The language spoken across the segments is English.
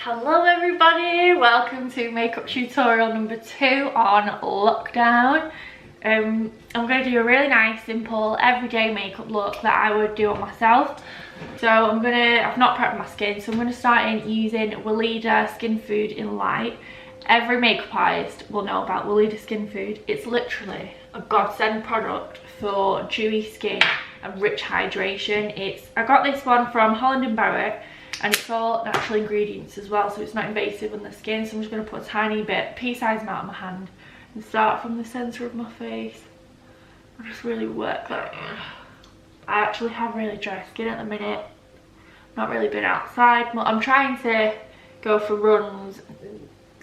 Hello everybody, welcome to makeup tutorial number 2 on lockdown. I'm going to do a really nice, simple, everyday makeup look that I would do on myself. So I've not prepped my skin, so I'm going to start in using Weleda Skin Food in Light. Every makeup artist will know about Weleda Skin Food. It's literally a godsend product for dewy skin and rich hydration. I got this one from Holland & Barrett. And it's all natural ingredients as well, so it's not invasive on the skin. So I'm just going to put a tiny bit, pea-sized amount on my hand, and start from the centre of my face. I just really work that in. I actually have really dry skin at the minute. Not really been outside, but I'm trying to go for runs,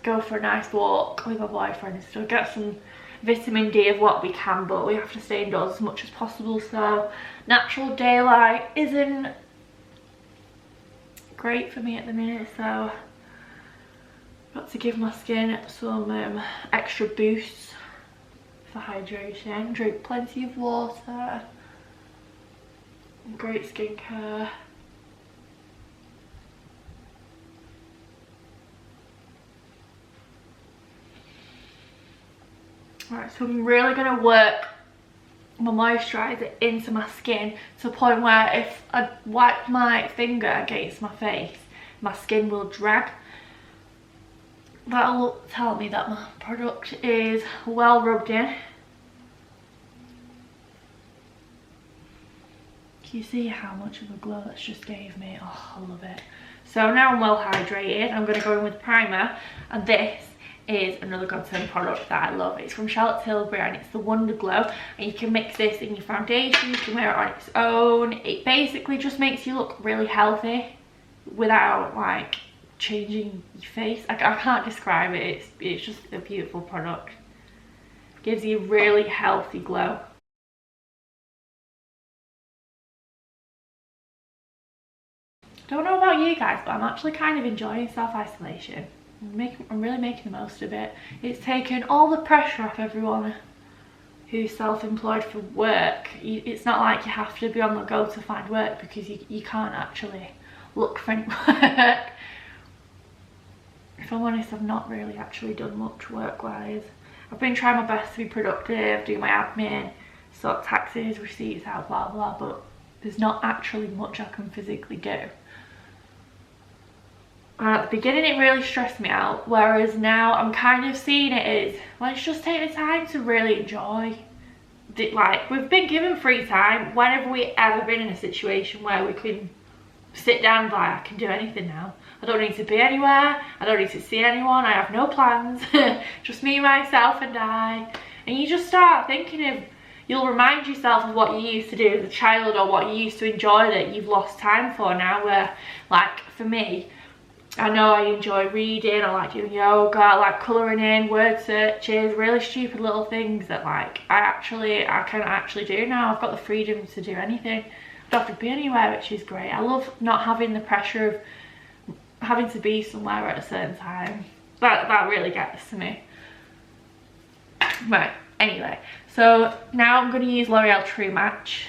go for a nice walk with my boyfriend and still get some vitamin D of what we can, but we have to stay indoors as much as possible. So natural daylight isn't great for me at the minute, so I've got to give my skin some extra boosts for hydration. Drink plenty of water, great skincare. Right, so I'm really going to work my moisturiser into my skin to the point where if I wipe my finger against my face, my skin will drag. That'll tell me that my product is well rubbed in. Can you see how much of a glow that's just gave me? Oh, I love it. So now I'm well hydrated. I'm going to go in with primer, and this is another godsend product that I love. It's from Charlotte Tilbury and it's the Wonder Glow, and you can mix this in your foundation, you can wear it on its own. It basically just makes you look really healthy without like changing your face. I can't describe it. It's just a beautiful product. It gives you a really healthy glow. Don't know about you guys, but I'm actually kind of enjoying self-isolation. I'm really making the most of it. It's taken all the pressure off everyone who's self-employed for work. It's not like you have to be on the go to find work, because you can't actually look for any work. If I'm honest, I've not really actually done much work-wise. I've been trying my best to be productive, do my admin, sort taxes, receipts out, blah blah, but there's not actually much I can physically do. At the beginning it really stressed me out, whereas now I'm kind of seeing it as, let's just take the time to really enjoy. Like, we've been given free time. When have we ever been in a situation where we can sit down and be like, I can do anything now. I don't need to be anywhere, I don't need to see anyone, I have no plans, just me, myself and I. And you just start thinking of, you'll remind yourself of what you used to do as a child, or what you used to enjoy that you've lost time for now. Where, like, for me, I know I enjoy reading, I like doing yoga, I like colouring in, word searches, really stupid little things that like I can actually do now. I've got the freedom to do anything. I don't have to be anywhere, which is great. I love not having the pressure of having to be somewhere at a certain time. That really gets to me. Right, anyway, so now I'm going to use L'Oreal True Match.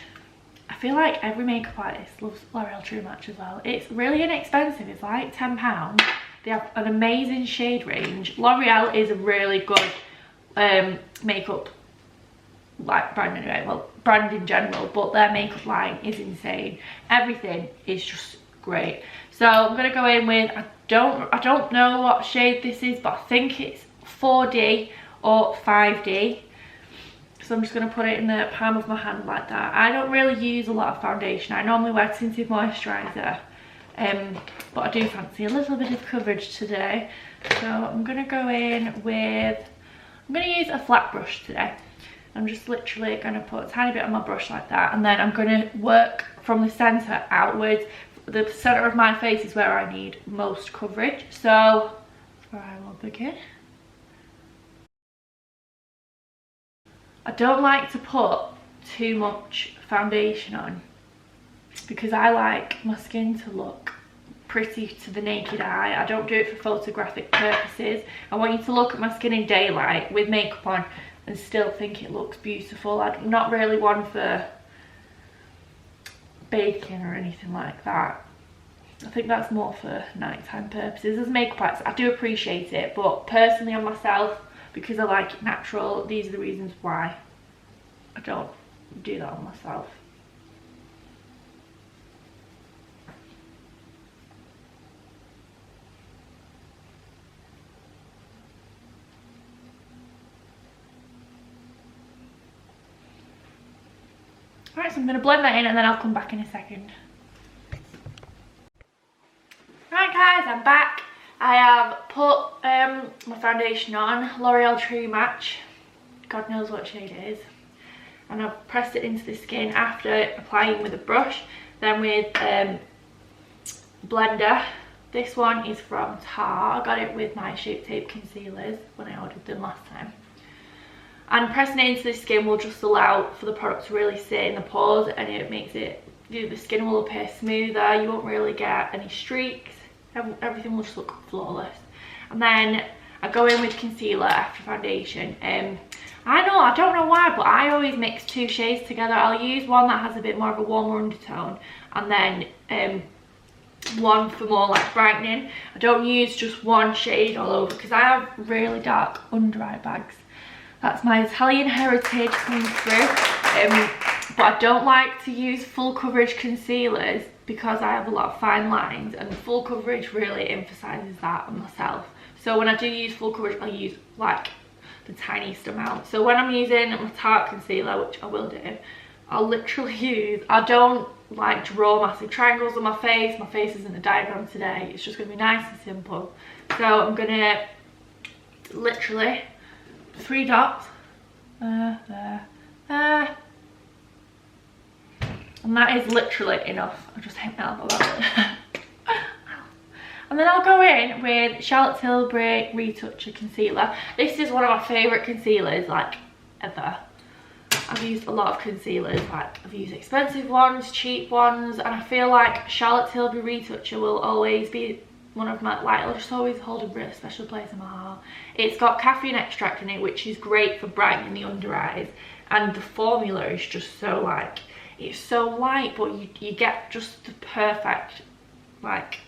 I feel like every makeup artist loves L'Oreal True Match as well. It's really inexpensive, it's like £10. They have an amazing shade range. L'Oreal is a really good makeup like brand anyway, well, brand in general, but their makeup line is insane. Everything is just great. So I'm gonna go in with, I don't know what shade this is, but I think it's 4D or 5D. So I'm just going to put it in the palm of my hand like that. I don't really use a lot of foundation. I normally wear tinted moisturiser, but I do fancy a little bit of coverage today. So I'm going to go in with, I'm going to use a flat brush today. I'm just literally going to put a tiny bit on my brush like that, and then I'm going to work from the centre outwards. The centre of my face is where I need most coverage, so that's where I will begin. I don't like to put too much foundation on, because I like my skin to look pretty to the naked eye. I don't do it for photographic purposes. I want you to look at my skin in daylight with makeup on and still think it looks beautiful. I'm not really one for baking or anything like that. I think that's more for nighttime purposes. As makeup artists, I do appreciate it, but personally on myself, because I like it natural, these are the reasons why I don't do that on myself. Right, so I'm going to blend that in and then I'll come back in a second. Right guys, I'm back. I have put my foundation on, L'Oreal True Match. God knows what shade it is. And I've pressed it into the skin after applying with a brush, then with blender. This one is from Tarte. I got it with my Shape Tape concealers when I ordered them last time. And pressing it into the skin will just allow for the product to really sit in the pores, and it makes it, the skin will appear smoother, you won't really get any streaks, everything will just look flawless. And then I go in with concealer after foundation. I don't know why, but I always mix two shades together. I'll use one that has a bit more of a warmer undertone, and then one for more like brightening. I don't use just one shade all over because I have really dark under eye bags. That's my Italian heritage coming through. But I don't like to use full coverage concealers because I have a lot of fine lines, and full coverage really emphasises that on myself. So when I do use full coverage, I'll use like the tiniest amount. So when I'm using my Tarte concealer, which I will do, I'll literally use, I don't like draw massive triangles on my face. My face isn't a diagram today. It's just going to be nice and simple. So I'm going to literally 3 dots, there, and that is literally enough. I just hit my elbow that. And then I'll go in with Charlotte Tilbury Retoucher Concealer. This is one of my favourite concealers, like, ever. I've used a lot of concealers, like, I've used expensive ones, cheap ones, and I feel like Charlotte Tilbury Retoucher will always be one of my, like, it'll just always hold a really special place in my heart. It's got caffeine extract in it, which is great for brightening the under eyes, and the formula is just so, like, it's so light, but you get just the perfect, like,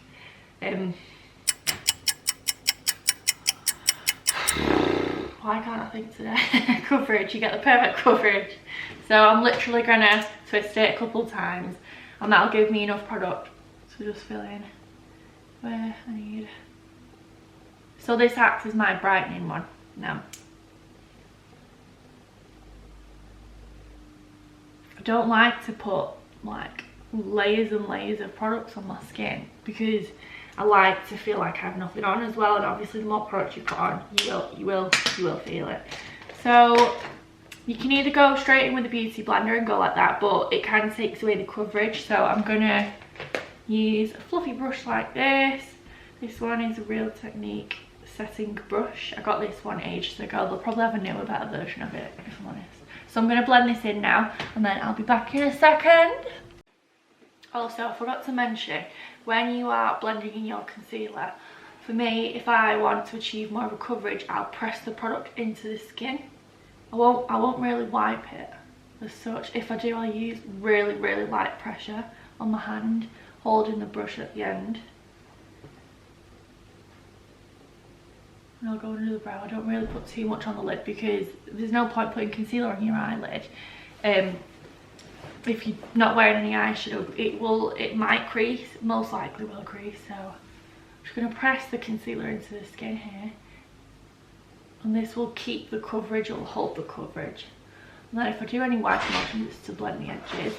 why can't I think today? Coverage, you get the perfect coverage. So I'm literally gonna twist it a couple times, and that'll give me enough product to just fill in where I need. So this acts as my brightening one now. I don't like to put like layers and layers of products on my skin because I like to feel like I have nothing on as well, and obviously the more product you put on, you will feel it. So you can either go straight in with a beauty blender and go like that, but it kind of takes away the coverage. So I'm gonna use a fluffy brush like this. This one is a Real Technique setting brush. I got this one ages ago. They'll probably have a newer, better version of it, if I'm honest. So I'm going to blend this in now, and then I'll be back in a second. Also, I forgot to mention, when you are blending in your concealer, for me, if I want to achieve more of a coverage, I'll press the product into the skin. I won't really wipe it as such. If I do, I'll use really light pressure on my hand, holding the brush at the end. And I'll go under the brow. I don't really put too much on the lid because there's no point putting concealer on your eyelid. If you're not wearing any eyeshadow, it might crease, most likely will crease. So I'm just going to press the concealer into the skin here, and this will keep the coverage, it will hold the coverage. And then if I do any wiping motions, it's to blend the edges.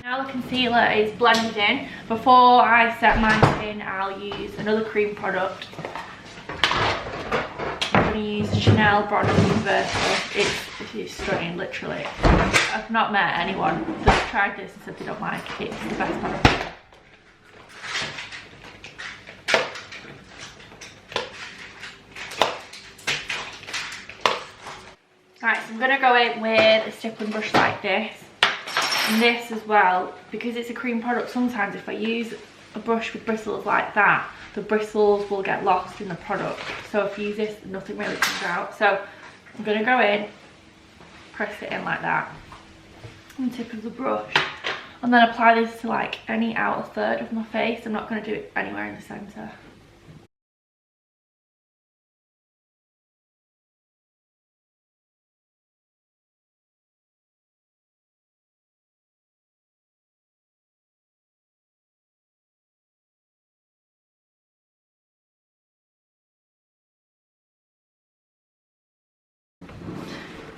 Now the concealer is blended in. Before I set mine in, I'll use another cream product. I'm going to use Chanel Bronzer Universal. It's stunning, literally. I've not met anyone that's tried this and said they don't like it. It's the best product. Right, so I'm going to go in with a stippling brush like this. And this as well, because it's a cream product, sometimes if I use a brush with bristles like that, the bristles will get lost in the product. So if you use this, nothing really comes out. So I'm going to go in, press it in like that on the tip of the brush, and then apply this to like any outer third of my face. I'm not going to do it anywhere in the centre.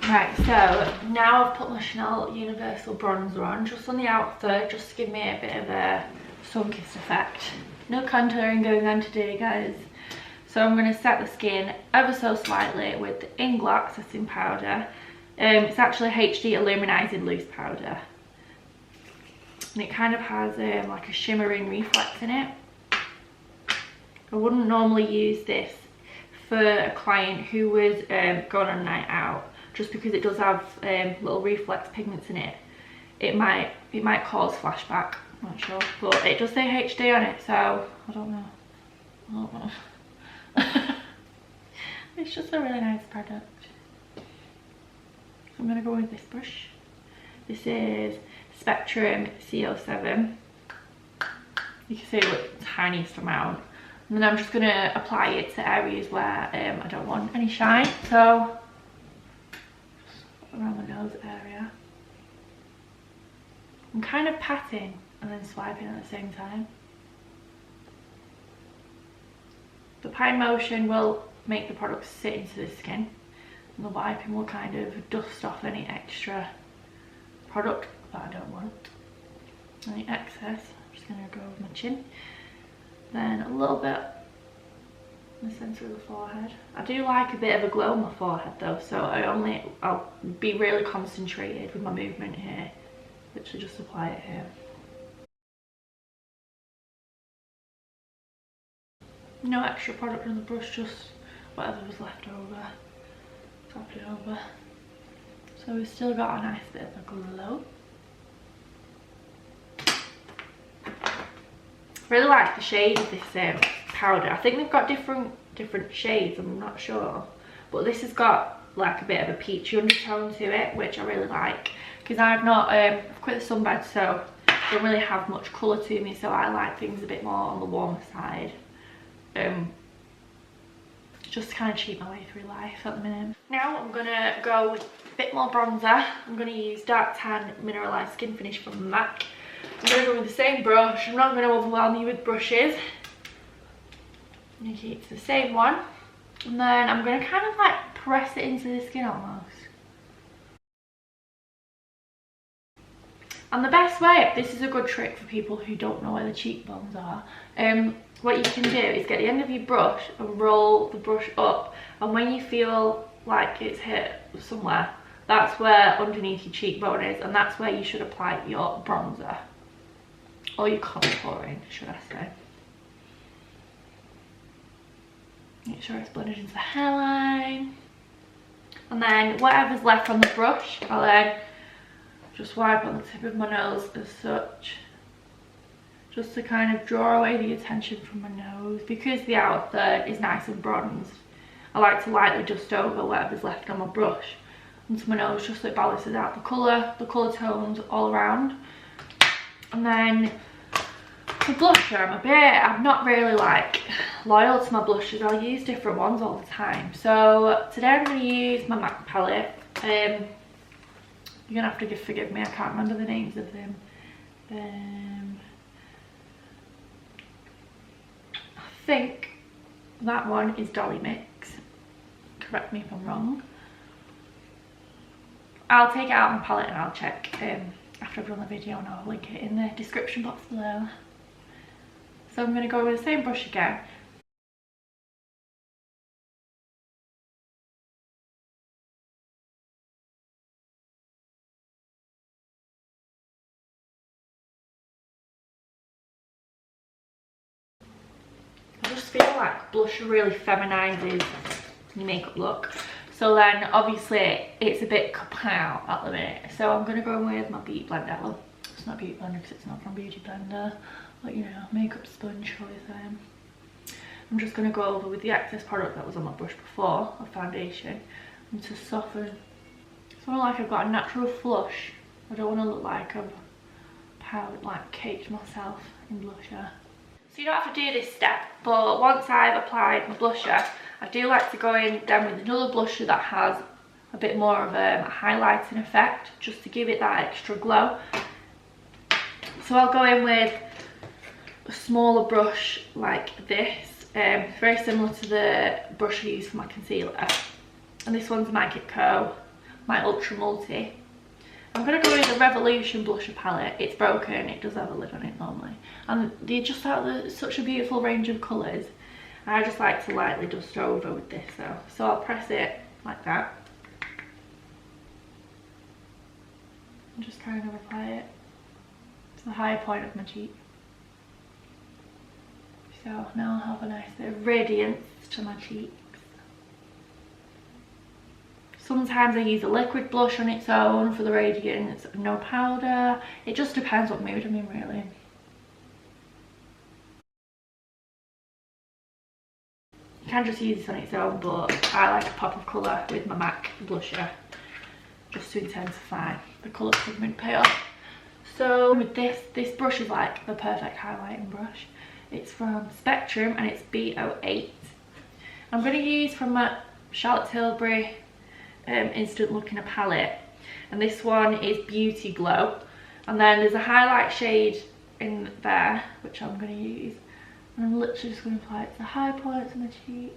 Right, so now I've put my Chanel Universal Bronzer on, just on the outer third, just to give me a bit of a sun-kissed effect. No contouring going on today, guys. So I'm going to set the skin ever so slightly with the Inglot setting powder. It's actually HD Illuminizing Loose Powder. And it kind of has like a shimmering reflex in it. I wouldn't normally use this for a client who was going on a night out, just because it does have little reflex pigments in it. It might cause flashback, I'm not sure, but it does say HD on it, so I don't know. It's just a really nice product. So I'm going to go with this brush. This is Spectrum CO7. You can see the tiniest amount. And then I'm just going to apply it to areas where I don't want any shine. So around the nose area. I'm kind of patting and then swiping at the same time. The pine motion will make the product sit into the skin, and the wiping will kind of dust off any extra product that I don't want. Any excess, I'm just going to go with my chin. Then a little bit in the centre of the forehead. I do like a bit of a glow on my forehead though, so I'll be really concentrated with my movement here. Literally just apply it here. No extra product on the brush, just whatever was left over. Tap it over. So we've still got a nice bit of a glow. Really like the shade of this powder. I think they've got different shades, I'm not sure, but this has got like a bit of a peachy undertone to it, which I really like, because I've quit the sunbed, so I don't really have much colour to me, so I like things a bit more on the warmer side, just to kind of cheat my way through life at the minute. Now I'm gonna go with a bit more bronzer. I'm gonna use Dark Tan Mineralized Skin Finish from MAC. I'm going to go with the same brush. I'm not going to overwhelm you with brushes. I'm going to keep the same one. And then I'm going to kind of like press it into the skin almost. And the best way, this is a good trick for people who don't know where the cheekbones are. What you can do is get the end of your brush and roll the brush up. And when you feel like it's hit somewhere, that's where underneath your cheekbone is. And that's where you should apply your bronzer. Or your contouring, should I say. Make sure it's blended into the hairline. And then whatever's left on the brush, I'll then just wipe on the tip of my nose as such. Just to kind of draw away the attention from my nose. Because the outer third is nice and bronzed, I like to lightly dust over whatever's left on my brush onto my nose, just so it balances out the colour tones all around. And then the blusher, I'm not really like loyal to my blushes. I'll use different ones all the time. So today I'm going to use my MAC palette. You're going to have to forgive me, I can't remember the names of them. I think that one is Dolly Mix. Correct me if I'm wrong. I'll take it out of my palette and I'll check after I've done the video, and I'll link it in the description box below. So I'm going to go with the same brush again. I just feel like blush really feminizes your makeup look. So then obviously it's a bit kapow at the minute. So I'm going to go with my Beauty Blender. Well, it's not Beauty Blender because it's not from Beauty Blender. Like, you know, makeup sponge always. I'm just going to go over with the excess product that was on my brush before, of foundation, and to soften. It's more like I've got a natural flush. I don't want to look like I've caked myself in blusher. So you don't have to do this step, but once I've applied my blusher, I do like to go in then with another blusher that has a bit more of a highlighting effect, just to give it that extra glow. So I'll go in with a smaller brush like this, very similar to the brush I use for my concealer, and this one's my Kit Co, my Ultra Multi. I'm going to go with the Revolution blusher palette. It's broken, it does have a lid on it normally, and they just have such a beautiful range of colours. I just like to lightly dust over with this though, so I'll press it like that and just kind of apply it to the higher point of my cheek. So now I'll have a nice bit of radiance to my cheeks. Sometimes I use a liquid blush on its own for the radiance, no powder. It just depends what mood I'm in, really. You can just use this on its own, but I like a pop of colour with my MAC blusher, just to intensify the colour pigment payoff. So with this brush is like the perfect highlighting brush. It's from Spectrum and it's B08. I'm going to use from my Charlotte Tilbury Instant Look in a palette, and this one is Beauty Glow, and then there's a highlight shade in there which I'm going to use, and I'm literally just going to apply it to the high points of my cheek.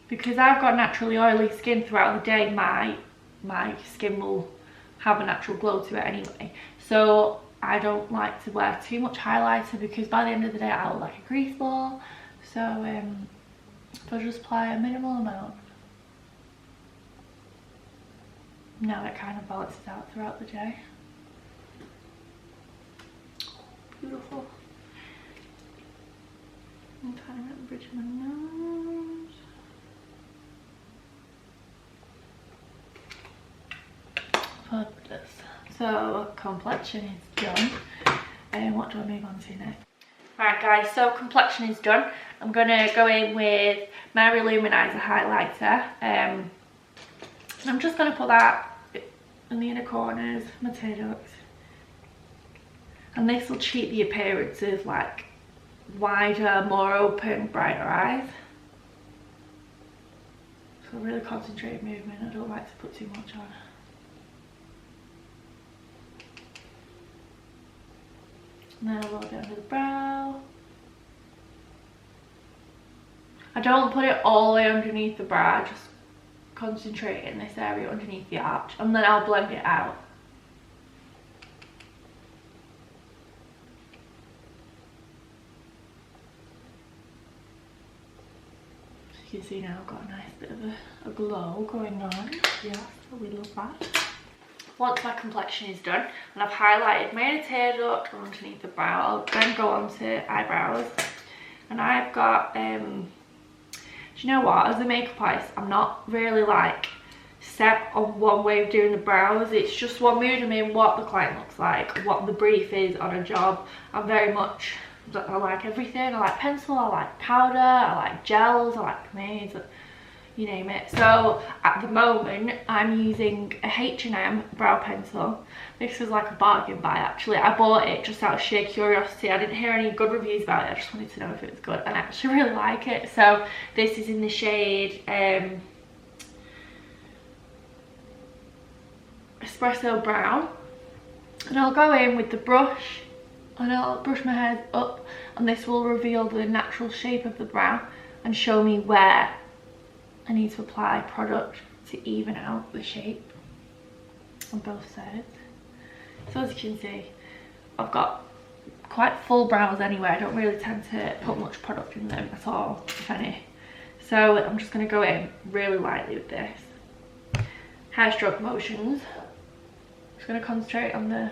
Because I've got naturally oily skin throughout the day, my skin will have a natural glow to it anyway, so I don't like to wear too much highlighter, because by the end of the day I look like a grease ball. So I'll just apply a minimal amount. Now it kind of balances out throughout the day. Beautiful. I'm kind of at the bridge of my nose. Fabulous. So complexion is done, and what do I move on to next? Alright guys, so complexion is done. I'm going to go in with Mary Luminizer highlighter. I'm just going to put that in the inner corners, my tear ducts. And this will cheat the appearance of like wider, more open, brighter eyes. So a really concentrated movement, I don't like to put too much on. And then a little bit under the brow. I don't put it all the way underneath the brow, I just concentrate in this area underneath the arch, and then I'll blend it out. So you can see now I've got a nice bit of a glow going on. Yeah, so we love that. Once my complexion is done and I've highlighted my inner tear duct underneath the brow, I'll then go on to eyebrows. And I've got, do you know what, as a makeup artist, I'm not really like set on one way of doing the brows. It's just what mood I'm in, what the client looks like, what the brief is on a job. I'm very much, I like everything. I like pencil, I like powder, I like gels, I like pomades, you name it. So at the moment I'm using a H&M brow pencil. This was like a bargain buy actually. I bought it just out of sheer curiosity. I didn't hear any good reviews about it, I just wanted to know if it was good, and I actually really like it. So this is in the shade Espresso Brown, and I'll go in with the brush and I'll brush my hairs up, and this will reveal the natural shape of the brow and show me where I need to apply product to even out the shape on both sides. So as you can see, I've got quite full brows anyway. I don't really tend to put much product in them at all, if any. So I'm just going to go in really lightly with this. Hair stroke motions. Just going to concentrate on the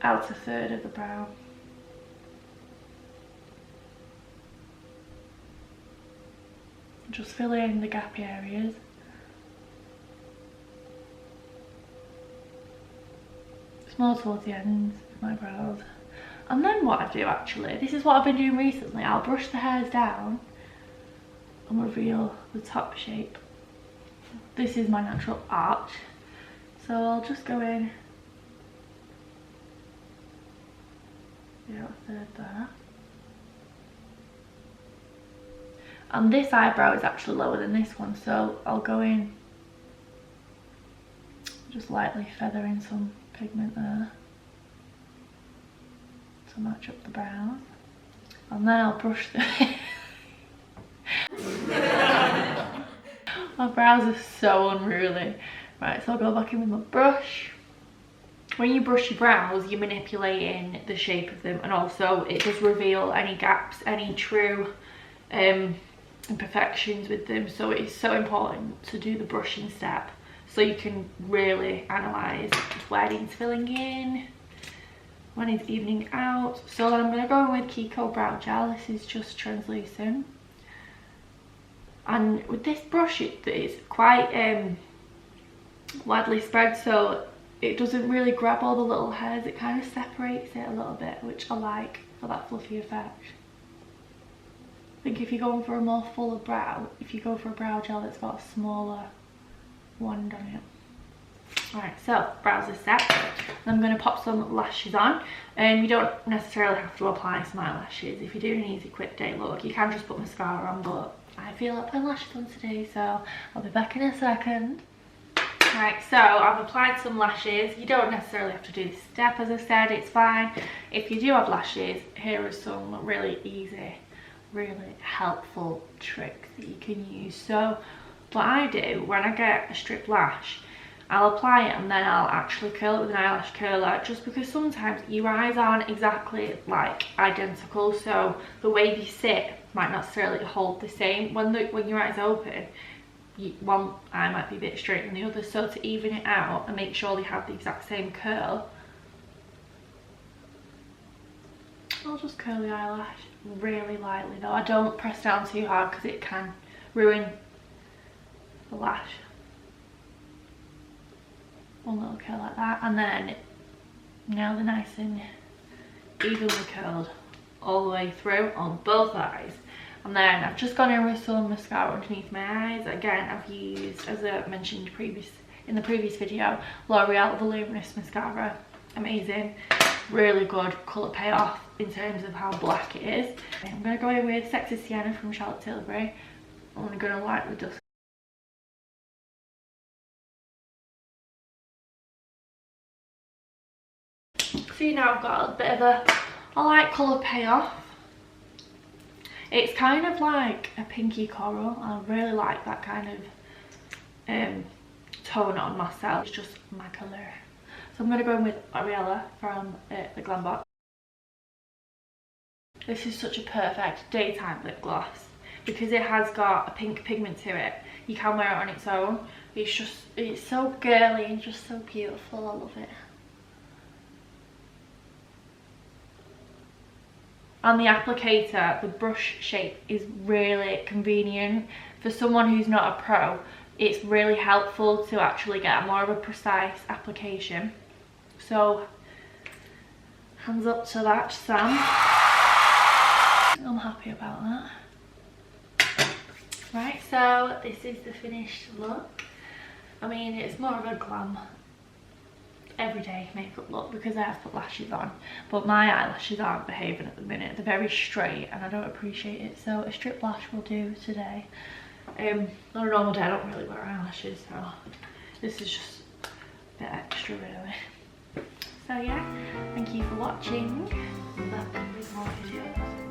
outer third of the brow. Just fill in the gappy areas. Just more towards the ends of my brows. And then what I do actually, this is what I've been doing recently, I'll brush the hairs down and reveal the top shape. This is my natural arch. So I'll just go in, yeah, a third there. And this eyebrow is actually lower than this one, so I'll go in, just lightly feather in some pigment there to match up the brows. And then I'll brush the my brows are so unruly. Right, so I'll go back in with my brush. When you brush your brows, you're manipulating the shape of them, and also it does reveal any gaps, any true imperfections with them. So it's so important to do the brushing step so you can really analyse where needs filling in, when it's evening out. So then I'm going to go in with Kiko Brow Gel. This is just translucent. And with this brush, it's quite widely spread, so it doesn't really grab all the little hairs. It kind of separates it a little bit, which I like for that fluffy effect. I think if you're going for a more fuller brow, if you go for a brow gel that's got a smaller wand on it. Alright, so brows are set. I'm going to pop some lashes on. You don't necessarily have to apply some eyelashes. If you're doing an easy quick day look, you can just put mascara on, but I feel like putting lashes on today, so I'll be back in a second. Right, so I've applied some lashes. You don't necessarily have to do this step, as I said, it's fine. If you do have lashes, here are some really easy, really helpful tricks that you can use. So what I do when I get a stripped lash, I'll apply it and then I'll actually curl it with an eyelash curler, just because sometimes your eyes aren't exactly like identical, so the way they sit might not necessarily hold the same. When your eyes open, one eye might be a bit straighter than the other, so to even it out and make sure they have the exact same curl, I'll just curl the eyelash really lightly though. I don't press down too hard because it can ruin the lash. One little curl like that, and then now they're nice and evenly curled all the way through on both eyes. And then I've just gone in with some mascara underneath my eyes. Again, I've used, as I mentioned in the previous video, L'Oreal Voluminous Mascara. Amazing, really good colour payoff in terms of how black it is. I'm going to go in with Sexy Sienna from Charlotte Tilbury. I'm going to lightly dust. See, now I've got a bit of a light colour payoff. It's kind of like a pinky coral. I really like that kind of tone on myself. It's just my colour. So I'm going to go in with Ariella from the Glam Box. This is such a perfect daytime lip gloss because it has got a pink pigment to it. You can wear it on its own. It's so girly and just so beautiful. I love it. On the applicator, the brush shape is really convenient. For someone who's not a pro, it's really helpful to actually get more of a precise application. So, hands up to that, Sam. I'm happy about that. Right, so this is the finished look. I mean, it's more of a glam everyday makeup look because I have put lashes on, but my eyelashes aren't behaving at the minute. They're very straight and I don't appreciate it, so a strip lash will do today. On a normal day I don't really wear eyelashes, so this is just a bit extra really. So yeah, thank you for watching. I'm back with more videos.